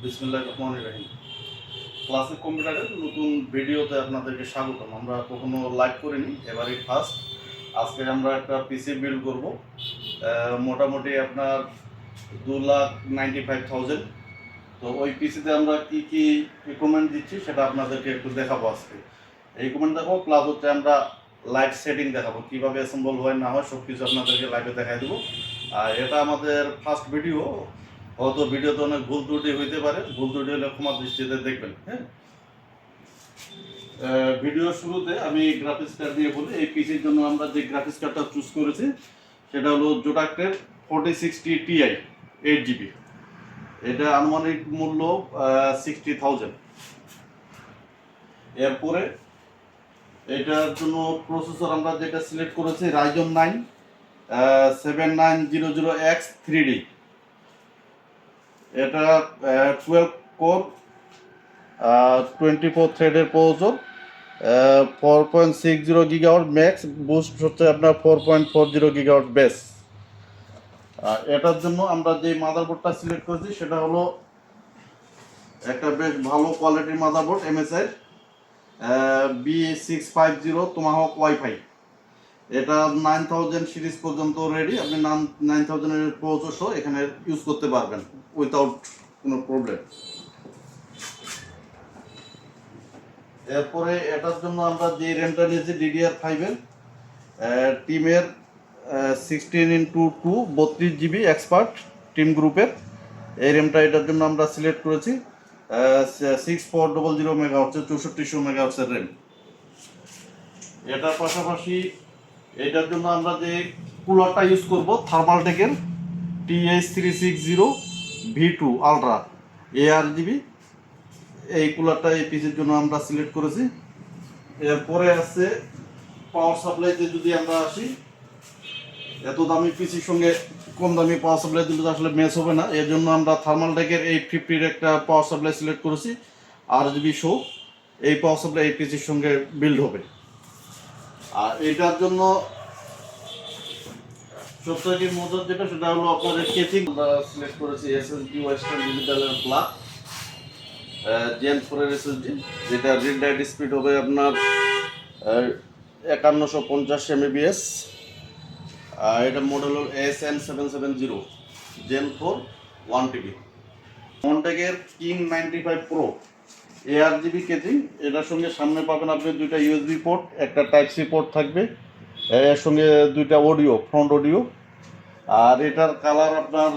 বিসমিল্লাহির রহমানির রহিম। ক্লাসিক কম্পিউটারের নতুন ভিডিওতে আপনাদেরকে স্বাগতম। আমরা কখনো লাইভ করিনি, এবারই ফার্স্ট। আজকে আমরা একটা পিসি বিল্ড করব, মোটামুটি আপনার 2,95,000। তো ওই পিসিতে আমরা কি কি রিকমেন্ড দিচ্ছি সেটা আপনাদেরকে একটু দেখাবো আজকে। রিকমেন্ড দেখাবো, প্লাস হচ্ছে আমরা লাইট সেটিং দেখাবো, কীভাবে অ্যাসেম্বল হয় না হয় সব কিছু আপনাদেরকে লাইভে দেখাই দেবো। আর এটা আমাদের ফার্স্ট ভিডিও, হয়তো ভিডিওতে অনেক ভুল ত্রুটি হইতে পারে, ভুল ত্রুটি হলে ক্ষমা দৃষ্টিতে দেখবেন। হ্যাঁ, ভিডিওর শুরুতে আমি গ্রাফিক্স কার্ড দিয়ে বলি। এই পিসির জন্য আমরা যে গ্রাফিক্স কার্ডটা চুজ করেছি সেটা হলো জোটাকের 4060 Ti 8GB। এটা আনুমানিক মূল্য 60,000। এরপরে এটার জন্য প্রসেসর আমরা যেটা সিলেক্ট করেছি Ryzen 9 7900X 3D। এটা 12 কোর 24 থ্রেডের প্রসেসর, 4.60 গিগাওয়াট ম্যাক্স, বুস্ট হচ্ছে আপনার 4.40 গিগাওয়াট বেস। এটার জন্য আমরা যে মাদারবোর্ডটা সিলেক্ট করেছি সেটা হলো একটা বেশ ভালো কোয়ালিটির motherboard, MSI B650 Tomahawk Wi-Fi। এটা 9000 সিরিজ পর্যন্ত রেডি, আপনি 9000 এর প্রসেসর এখানে ইউজ করতে পারবেন উইথাউট কোনো প্রবলেম। এরপরে এটার জন্য আমরা যে র্যামটা নিয়েছি DDR5 এর টিমের 16x2 32GB এক্সপার্ট টিম গ্রুপের এই র্যামটা, এটার জন্য আমরা সিলেক্ট করেছি 6400 মেগাহার্টজ 6400 মেগাহার্টজের র্যাম। এটার পাশাপাশি এটার জন্য আমরা যে কুলারটা ইউজ করব থার্মালটেকের TH360 V2 আলট্রা ARGB, এই কুলারটা এই পিসের জন্য আমরা সিলেক্ট করেছি। এরপরে আছে পাওয়ার সাপ্লাইতে যদি আমরা আসি, এত দামি পিসির সঙ্গে কম দামি পাওয়ার সাপ্লাই দিলে আসলে ম্যাচ হবে না, এর জন্য আমরা থার্মালটেকের 850 একটা পাওয়ার সাপ্লাই সিলেক্ট করেছি RGB শো। এই পাওয়ার সাপ্লাই এই পিসির সঙ্গে বিল্ড হবে। আর এটার জন্য সবথেকে মজার যেটা সেটা হলো আপনাদের কেচিং। আমরা সিলেক্ট করেছি SSD ওয়েস্টার্ন ডিজিটালের ব্ল্যাক Gen 4 এর SSD, যেটা রিড রাইট স্পিড হবে আপনার 5150 MBps। এটা মডেল হল ASN770 Gen 4 1TB। মন্টেকের কিং 95 Pro ARGB কেচিং। এটার সঙ্গে সামনে পাবেন আপনি দুইটা USB পোর্ট, একটা টাইপ সি পোর্ট থাকবে, এর সঙ্গে দুইটা অডিও, ফ্রন্ট অডিও। আর এটার কালার আপনার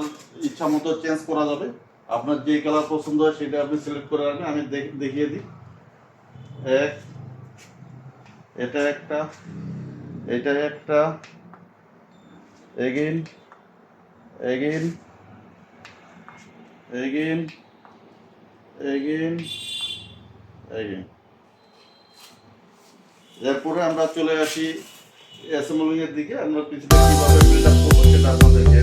ইচ্ছা মতো চেঞ্জ করা যাবে, আপনার যে কালার পছন্দ হয় সেটা আপনি সিলেক্ট করে রাখবেন। আমি দেখিয়ে দিই। এটা একটা, এটা একটা, again again again again again. এরপরে আমরা চলে আসি অ্যাসেম্বলিং এর দিকে। আমরা পিছনে কিভাবে বিল্ড আপ করবো সেটা আপনাদেরকে